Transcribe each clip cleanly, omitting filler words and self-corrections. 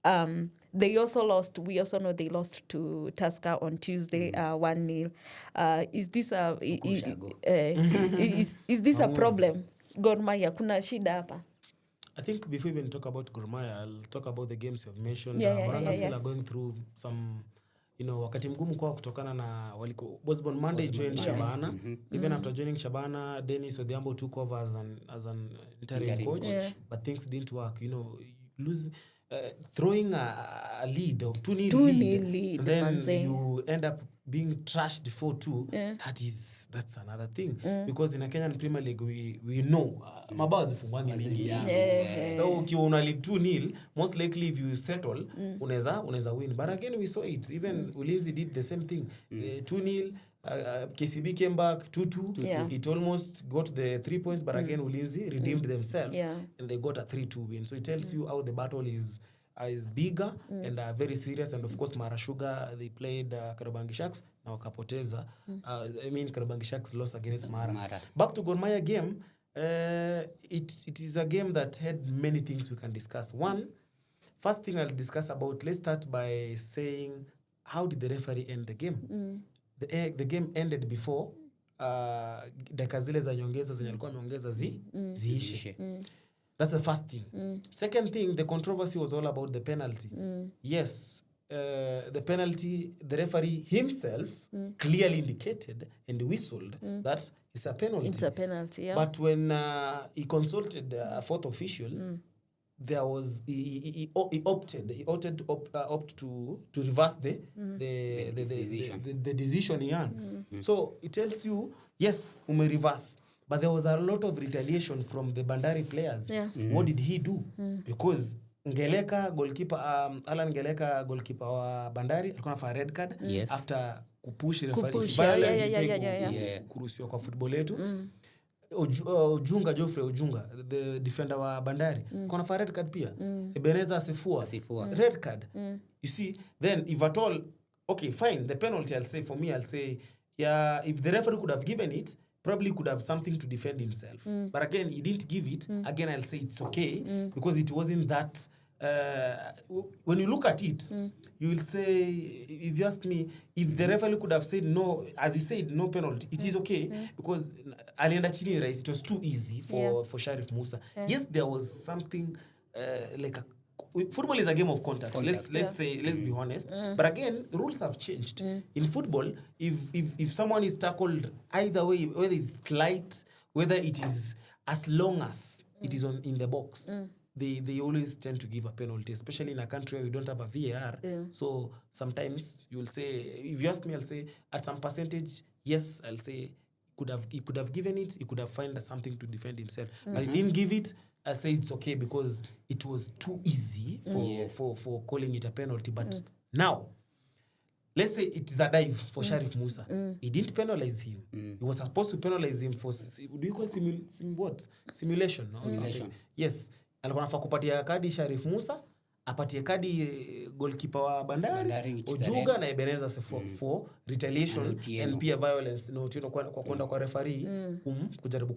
they also lost. We also know they lost to Tusker on Tuesday, 1-0. Is this a is this a problem? Gor Mahia, kuna shida hapa. I think before we even talk about Gor Mahia, I'll talk about the games you've mentioned. Yeah, still are going through some, wakati mgumu kwa kutokana na Bosbon Monday joined Shabana. Even after joining Shabana, Dennis Odhiambo took over as an interim coach. But things didn't work. Throwing a lead of 2-0 lead, and then you end up being trashed 4-2. That's another thing. Because in a Kenyan Premier League we know mabao zifungwangi mingi. So ukiwa una lead 2-0, most likely if you settle unaweza win. But again we saw it. Even Ulinzi did the same thing. 2-0, KCB came back 2-2. It almost got the 3 points, but again Ulinzi redeemed themselves and they got a 3-2 win. So it tells you how the battle is bigger and very serious. And of course Mara Sugar, they played Kariobangi Sharks na wakapoteza. Kariobangi Sharks lost against Mara. Back to Gor Mahia game, it is a game that had many things we can discuss. First thing I'll discuss about, let's start by saying, how did the referee end the game? The game ended before dakika zile za nyongeza zenye alikuwa ameongeza ziishe. That's the first thing. Second thing, the controversy was all about the penalty. Yes, the penalty, the referee himself clearly indicated and whistled that it's a penalty. It's a penalty, yeah. But when he consulted a fourth official, there was he opted to reverse the decision here. So it tells you, yes, reverse. But there was a lot of retaliation from the Bandari players. What did he do? Because Ngeleka goalkeeper, Alan Ngeleka goalkeeper wa Bandari alikuwa na red card after kupush referee violence kuruhusiwa kwa football yetu. Geoffrey Ojunga, the defender wa Bandari, kuna fa red card pia. Ebeneza Asifua, red card. You see, then if at all, okay, fine, the penalty, I'll say, yeah, if the referee could have given it, probably could have something to defend himself. But again, he didn't give it. Again, I'll say it's okay because it wasn't that. When you look at it, you will say, if you ask me, if the referee could have said no, as he said, no penalty, it is okay because alienda chini rais, it was too easy for Sharif Musa. Yes, there was something like football is a game of contact. Let's be honest. But again, rules have changed. In football, if someone is tackled either way, whether it's slight, whether it is as long as it is in the box, they always tend to give a penalty, especially in a country where we don't have a VAR. So sometimes you will say, if you ask me, I'll say at some percentage, yes, I'll say he could have given it, he could have found something to defend himself. But he didn't give it. I say it's okay because it was too easy for calling it a penalty. But now, let's say it is a dive for Sharif Musa. He didn't penalize him. He was supposed to penalize him for, do you call simulation or something? Yes. Alikuwa nafaa kupatia kadi Sharif Musa, apatie kadi goalkeeper wa Bandari Ojuga na Ebeneza for retaliation and peer violence. Kwa kwenda kwa referee kujaribu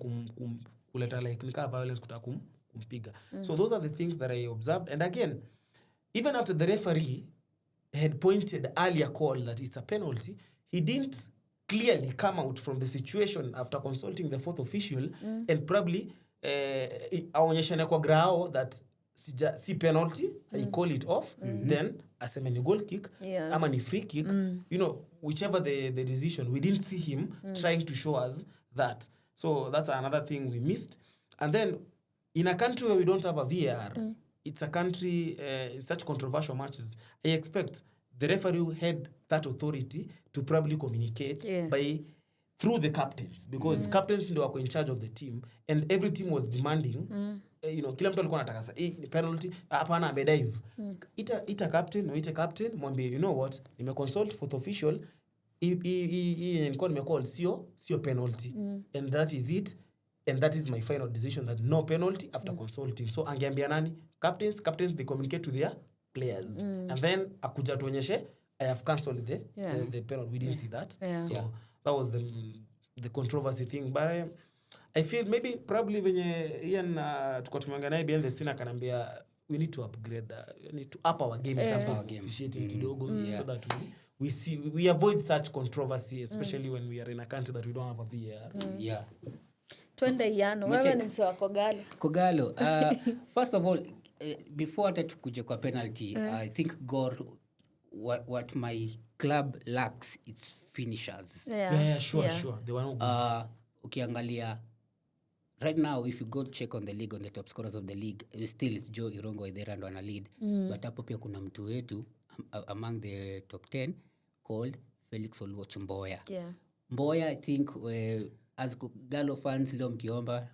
kuleta like nika violence kutaka kumpiga. So those are the things that I observed. And again, even after the referee had pointed earlier call that it's a penalty, he didn't clearly come out from the situation after consulting the fourth official and probably aonyeshane kwa grao that si penalty, I call it off, then aseme ni goal kick ama ni free kick, whichever the decision, we didn't see him trying to show us that. So that's another thing we missed. And then in a country where we don't have a VAR, it's a country in such controversial matches, I expect the referee had that authority to probably communicate through the captains, because captains ndio wako in charge of the team and every team was demanding kila mtu alikuwa anataka ni penalty, hapana amedive. Ita captain mwambie, you know what, nimeconsult fourth official, nilikuwa nimecall sio penalty, and that is it, and that is my final decision that no penalty after consulting. So angeambia nani? Captains they communicate to their players, and then akuja tuonyeshe I have cancelled the penalty. We didn't see that. So that was the controversy thing. But I feel maybe probably venye Ian tuko tumeongea naye behind the scene akanambia we need to upgrade we need to up our game in terms of officiating kidogo so that we avoid such controversy, especially when we are in a country that we don't have a VAR. Twende Yano, wewe ni mse wa Kogalo. First of all, before hata tukuje kwa penalty, I think Gor, what my club lacks, it's finishers. Sure. They were not good. Ukiangalia right now, if you go check on the league, on the top scorers of the league, still it's Joe Irongo there ndo ana lead. But hapo pia kuna mtu wetu among the top 10 called Felix Oluoch Mboya. Mboya, I think as Galo fans leo mkiomba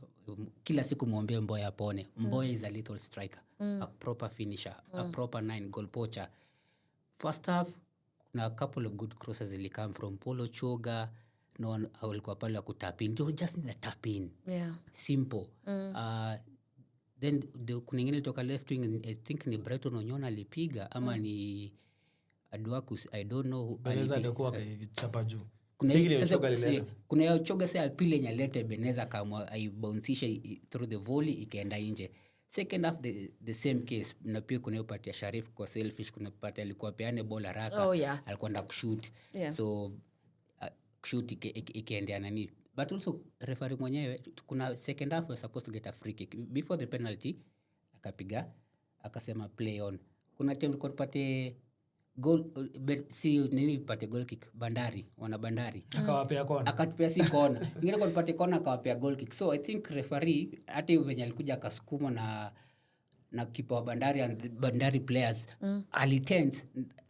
kila siku muombe Mboya apone. Mboya is a little striker, a proper finisher, a proper 9-goal poacher. First half kuna a couple of good crosses that come from Polo Choga. No one alikuwa pale kutap in. You just need a tap in. Simple. Then kuna ingine toka left wing, I think ni Brighton Onyona alipiga ama ni Adwakus, I don't know. Beneza alikuwa kichapa juu. Kuna ya Choga sasa apile nyalete Beneza kama aibouncisha through the volley ikaenda nje. Second half the same case, na pia kuna upatia Sharif kwa selfish, kuna pata alikuwa peane ball haraka, alikuwa nda kushoot. So shoot ikaendea nani. But also referee mwenyewe kuna second half was supposed to get a free kick before the penalty, akapiga akasema play on. Kuna time tulikuwa tupate goal, si nini pate goal kick Bandari akawapea kona, akatupea si kona ingine kwa tupate kona akawapea goal kick. So I think referee hata venye alikuja akasukuma na kipa wa Bandari and Bandari players alitense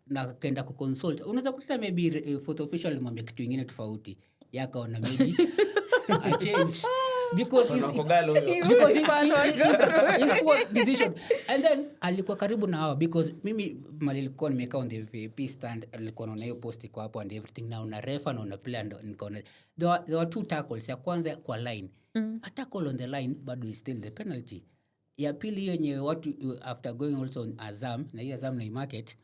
na kaenda ku consult. Unaweza kuta maybe photo official mwambie kitu kingine tofauti yakaona maybe a change because it's decision. And then alikuwa karibu na hao because mimi nilikuwa nimekaa on the VIP stand, alikuwa naona hiyo post iko hapo and everything, na una refa na una player ndo nikaona there were two tackles. Ya kwanza kwa line, a tackle on the line but is still the penalty. Ya pili yenye watu after going also on Azam, na hiyo Azam na market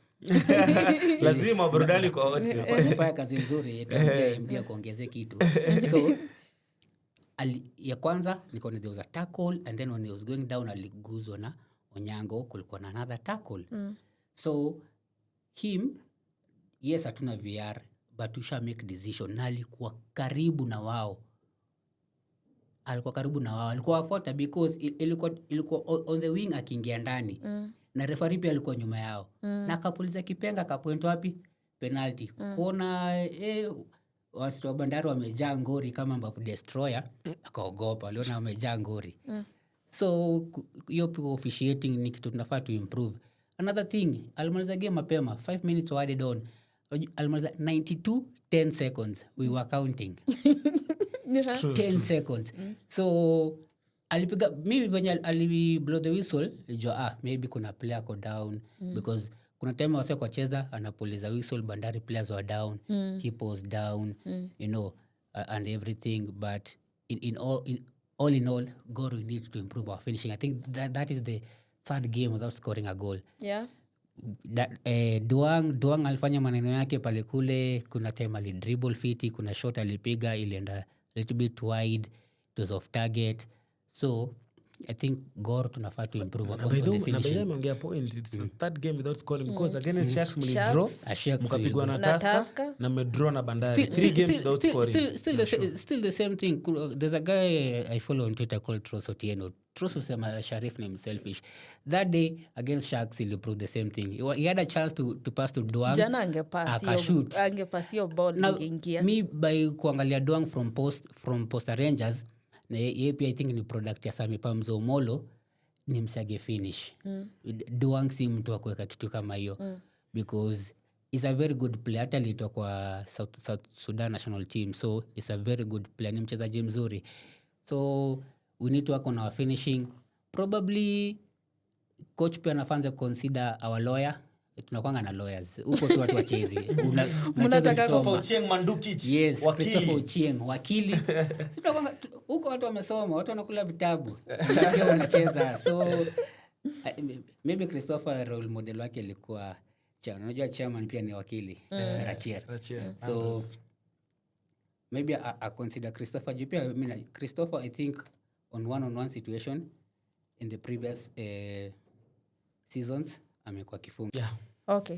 lazima burudani kwa wote. Kwa kazi nzuri itaambia MD kuongezea kitu. So ya kwanza nikaona there was a tackle, and then when he was going down aliguzwa na Onyango, kulikuwa na another tackle. So him, yes hatuna VR but tusha make decision, na alikuwa karibu na wao, alikuwa afuata because ilikuwa on the wing akiingia ndani na referee pia alikuwa nyuma yao na akapuliza kipenga akapoint wapi penalty. Kuona watu wa Bandari wamejaa ngori kama Mbapu destroyer, akaogopa, aliona wamejaa ngori. So hiyo pia officiating ni kitu tunafaa to improve. Another thing, alimaliza game mapema 5 minutes added on, alimaliza 10 seconds, we were counting 10 seconds. So alipiga mimi venye blow the whistle, nilijua maybe kuna player go down because kuna time wase kwa cheza anapuliza whistle, Bandari players were down, keeper was down, you know, and everything. But in all, Gor needs to improve our finishing. I think that is the third game without scoring a goal. Duang alifanya maneno yake pale kule. Kuna time ali dribble fiti, kuna shot alipiga ilienda a little bit wide, it was off target. So I think Gor tunafaa to improve on the finishing. Na bado ameongea point, it's the third game without scoring because against Sharks mlidraw, mkapigwa na Tusker na mmedraw na Bandari. 3 games without scoring. Still the same thing. There's a guy I follow on Twitter called Troso Tieno. Troso sema Sharif ni selfish. That day against Sharks he proved the same thing. He had a chance to pass to Duang. Jana angepass hiyo ball ingeingia. Me by kuangalia Duang from Posta Rangers, na yeye pia I think ni product ya Sami Pamzo Molo, ni msage finish. Duang si mtu wa kuweka kitu kama hiyo because is a very good player. Hata alitoka kwa South Sudan national team, so is a very good player, ni mchezaji mzuri. So we need to work on our finishing. Probably coach pia anaanza consider our lawyer. Tunakuanga na lawyers huko tu, watu wachezi unacheza Christopher Ochieng Mandukich, yes, wakili. Christopher Ochieng wakili tunakuanga huko, watu wamesoma, watu wanakula vitabu ndio wanacheza. So maybe Christopher role model wake alikuwa unajua chairman pia ni wakili Rachier. So maybe I consider Christopher Jupia. I mean Christopher I think on one situation in the previous seasons amekuwa kifungo. Yeah. Okay.